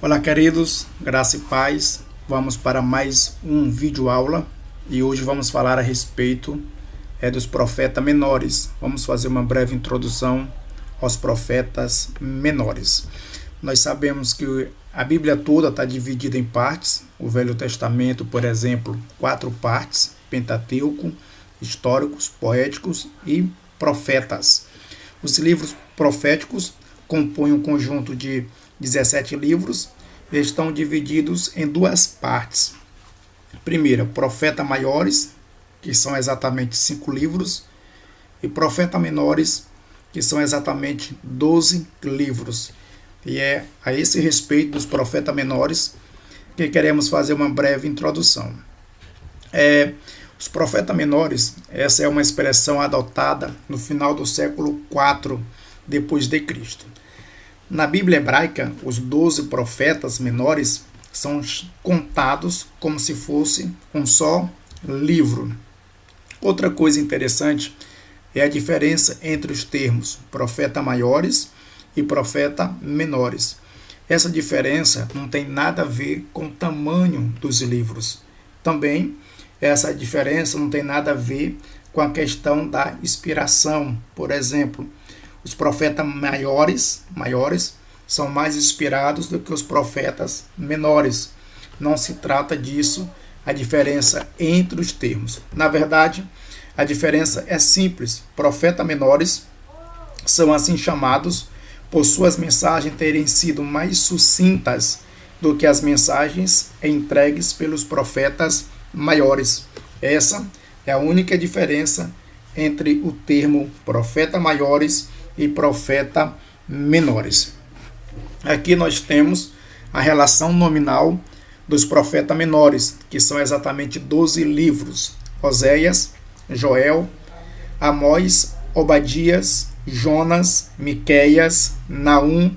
Olá, queridos, graça e paz. Vamos para mais um vídeo aula e hoje vamos falar a respeito dos profetas menores. Vamos fazer uma breve introdução aos profetas menores. Nós sabemos que a Bíblia toda está dividida em partes. O Velho Testamento, por exemplo, 4 partes: Pentateuco, históricos, poéticos e profetas. Os livros proféticos compõem um conjunto de 17 livros. Estão divididos em 2 partes. Primeira, profetas maiores, que são exatamente 5 livros, e profetas menores, que são exatamente 12 livros. E é a esse respeito dos profetas menores que queremos fazer uma breve introdução. Os profetas menores, essa é uma expressão adotada no final do século IV depois de Cristo. Na Bíblia hebraica, os 12 profetas menores são contados como se fosse um só livro. Outra coisa interessante é a diferença entre os termos profeta maiores e profeta menores. Essa diferença não tem nada a ver com o tamanho dos livros. Também essa diferença não tem nada a ver com a questão da inspiração. Por exemplo, os profetas maiores são mais inspirados do que os profetas menores. Não se trata disso, a diferença entre os termos. Na verdade, a diferença é simples. Profetas menores são assim chamados por suas mensagens terem sido mais sucintas do que as mensagens entregues pelos profetas maiores. Essa é a única diferença entre o termo profeta maiores e profeta menores. Aqui nós temos a relação nominal dos profetas menores, que são exatamente 12 livros: Oséias, Joel, Amós, Obadias, Jonas, Miqueias, Naum,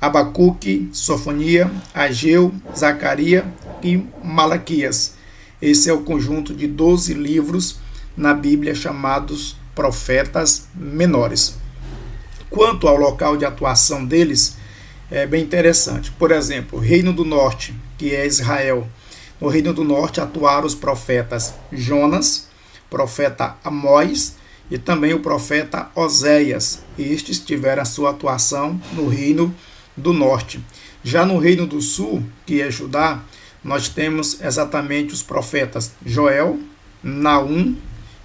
Abacuque, Sofonia, Ageu, Zacarias e Malaquias. Esse é o conjunto de 12 livros na Bíblia chamados profetas menores. Quanto ao local de atuação deles, é bem interessante. Por exemplo, o Reino do Norte, que é Israel. No Reino do Norte atuaram os profetas Jonas, profeta Amós e também o profeta Oséias. Estes tiveram a sua atuação no Reino do Norte. Já no Reino do Sul, que é Judá, nós temos exatamente os profetas Joel, Naum,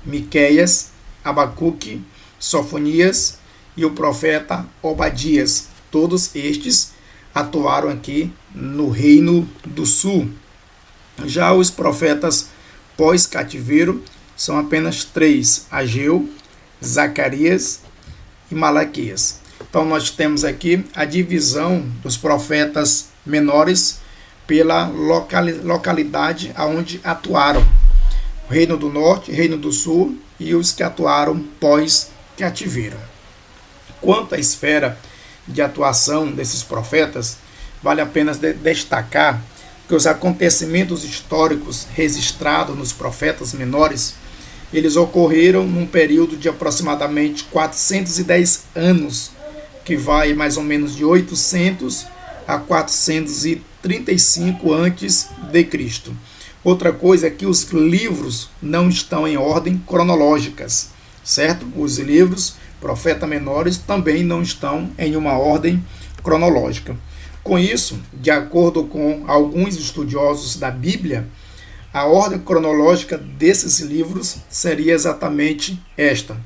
Miqueias, Abacuque, Sofonias e o profeta Obadias. Todos estes atuaram aqui no Reino do Sul. Já os profetas pós-cativeiro são apenas 3: Ageu, Zacarias e Malaquias. Então nós temos aqui a divisão dos profetas menores pela localidade aonde atuaram: o Reino do Norte, Reino do Sul e os que atuaram pós-cativeiro. Quanto à esfera de atuação desses profetas, vale a pena destacar que os acontecimentos históricos registrados nos profetas menores, eles ocorreram num período de aproximadamente 410 anos, que vai mais ou menos de 800 a 435 antes de Cristo. Outra coisa é que os livros não estão em ordem cronológicas, certo? Os livros profetas menores também não estão em uma ordem cronológica. Com isso, de acordo com alguns estudiosos da Bíblia, a ordem cronológica desses livros seria exatamente esta.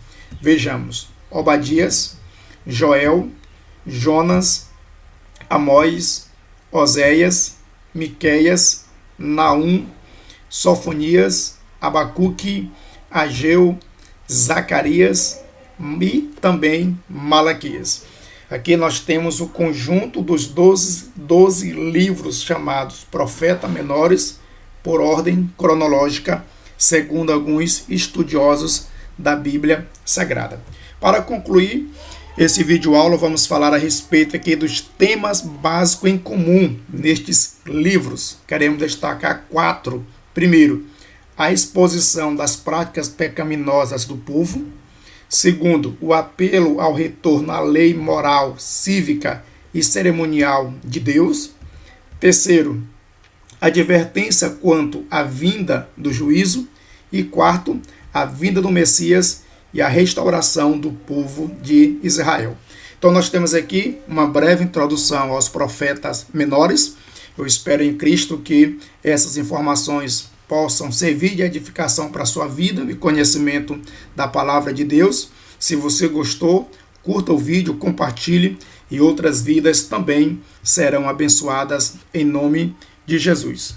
Vejamos: Obadias, Joel, Jonas, Amós, Oséias, Miqueias, Naum, Sofonias, Abacuque, Ageu, Zacarias e também Malaquias. Aqui nós temos o conjunto dos 12 livros chamados profetas menores por ordem cronológica, segundo alguns estudiosos da Bíblia Sagrada. Para concluir esse vídeo aula, vamos falar a respeito aqui dos temas básicos em comum nestes livros. Queremos destacar 4. Primeiro, a exposição das práticas pecaminosas do povo. Segundo, o apelo ao retorno à lei moral, cívica e cerimonial de Deus. Terceiro, advertência quanto à vinda do juízo. E quarto, a vinda do Messias e a restauração do povo de Israel. Então nós temos aqui uma breve introdução aos profetas menores. Eu espero em Cristo que essas informações possam servir de edificação para a sua vida e conhecimento da palavra de Deus. Se você gostou, curta o vídeo, compartilhe e outras vidas também serão abençoadas em nome de Jesus.